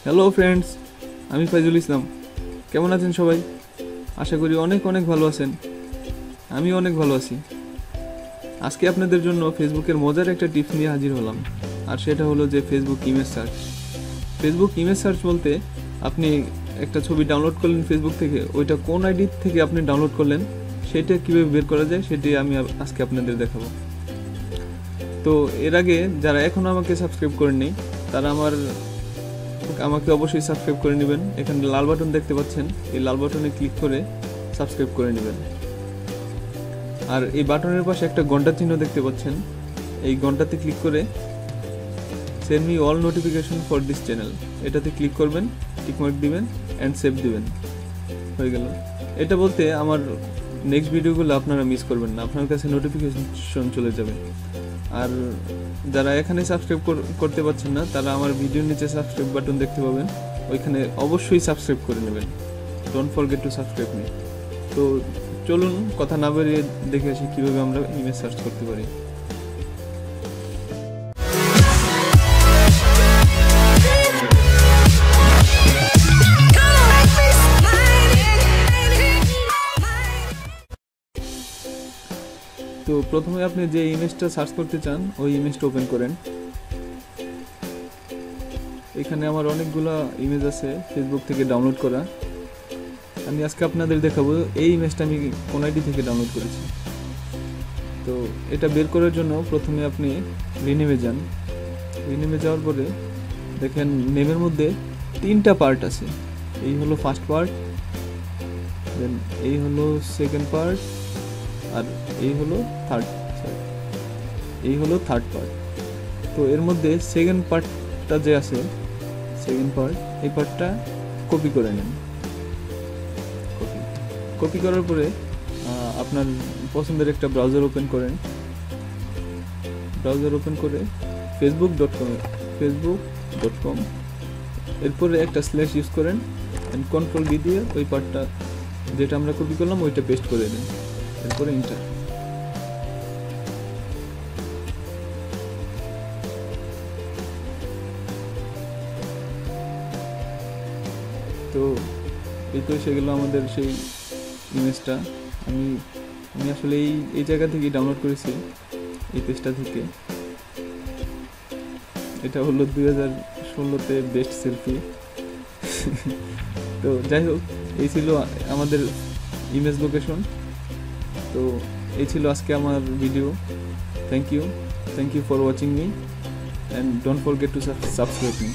Hello friends, আমি ফাইজুল ইসলাম। কেমন আছেন সবাই? আশা করি অনেক অনেক ভালো আছেন। আমি অনেক ভালো আছি। আজকে আপনাদের জন্য ফেসবুকের মজার একটা টিপস নিয়ে হাজির হলাম, আর সেটা হলো যে Facebook image search. Facebook image search বলতে আপনি একটা ছবি ডাউনলোড করলেন ফেসবুক থেকে, ওইটা কোন আইডি থেকে আপনি ডাউনলোড করলেন সেটা কীভাবে বের করা যায় সেটি আমি আজকে আপনাদের দেখাবো। তো এর আগে যারা এখনও আমাকে সাবস্ক্রাইব করেননি তারা আমাকে অবশ্যই সাবস্ক্রাইব করে নেবেন। এখানে লাল বাটন দেখতে পাচ্ছেন, এই লাল বাটনে ক্লিক করে সাবস্ক্রাইব করে নেবেন। আর এই বাটনের পাশে একটা ঘন্টা চিহ্ন দেখতে পাচ্ছেন, এই ঘন্টাতে ক্লিক করে send me all notification for this channel, এটাতে ক্লিক করবেন, টিকমার্ক দিবেন অ্যান্ড সেভ দিবেন। হয়ে গেল। এটা বলতে আমার নেক্সট ভিডিওগুলো আপনারা মিস করবেন না, আপনার কাছে নোটিফিকেশন চলে যাবে। আর যারা এখানে সাবস্ক্রাইব করতে পারছেন না তারা আমার ভিডিওর নিচে সাবস্ক্রাইব বাটন দেখতে পাবেন, ওইখানে অবশ্যই সাবস্ক্রাইব করে নেবেন। Don't forget to subscribe me. তো চলুন কথা না বেরিয়ে দেখে আসি কীভাবে আমরা ইমেজ সার্চ করতে পারি। তো প্রথমে আপনি যে ইমেজটা সার্চ করতে চান ওই ইমেজটা ওপেন করেন। এখানে আমার অনেকগুলো ইমেজ আছে ফেসবুক থেকে ডাউনলোড করা। আমি আজকে আপনাদের দেখাবো এই ইমেজটা আমি কোন আইডি থেকে ডাউনলোড করেছি। তো এটা বের করার জন্য প্রথমে আপনি রিনেমে যান। রিনেমে যাওয়ার পরে দেখেন নেমের মধ্যে 3টা পার্ট আছে। এই হলো ফার্স্ট পার্ট, দেন এই হলো সেকেন্ড পার্ট, আর এই হলো থার্ড পার্ট। তো এর মধ্যে সেকেন্ড পার্টটা যে আছে, এই পার্টটা কপি করে নেন। কপি করার পরে আপনার পছন্দের একটা ব্রাউজার ওপেন করেন। ব্রাউজার ওপেন করে facebook.com এরপরে একটা স্ল্যাশ ইউজ করেন অ্যান্ড কন্ট্রোল ডি দিয়ে ওই পার্টটা যেটা আমরা কপি করলাম ওইটা পেস্ট করে দেন, এরপরে এন্টার। তো এই তো এসে গেল আমাদের সেই ইমেজটা। আমি আসলে এই জায়গা থেকে ডাউনলোড করেছি, এই পেজটা থেকে। এটা হলো 2016-তে বেস্ট সেলফি। তো যাই হোক, এই ছিল আমাদের ইমেজ লোকেশন। তো এই ছিল আজকে আমার video. Thank you for watching me and don't forget to subscribe me.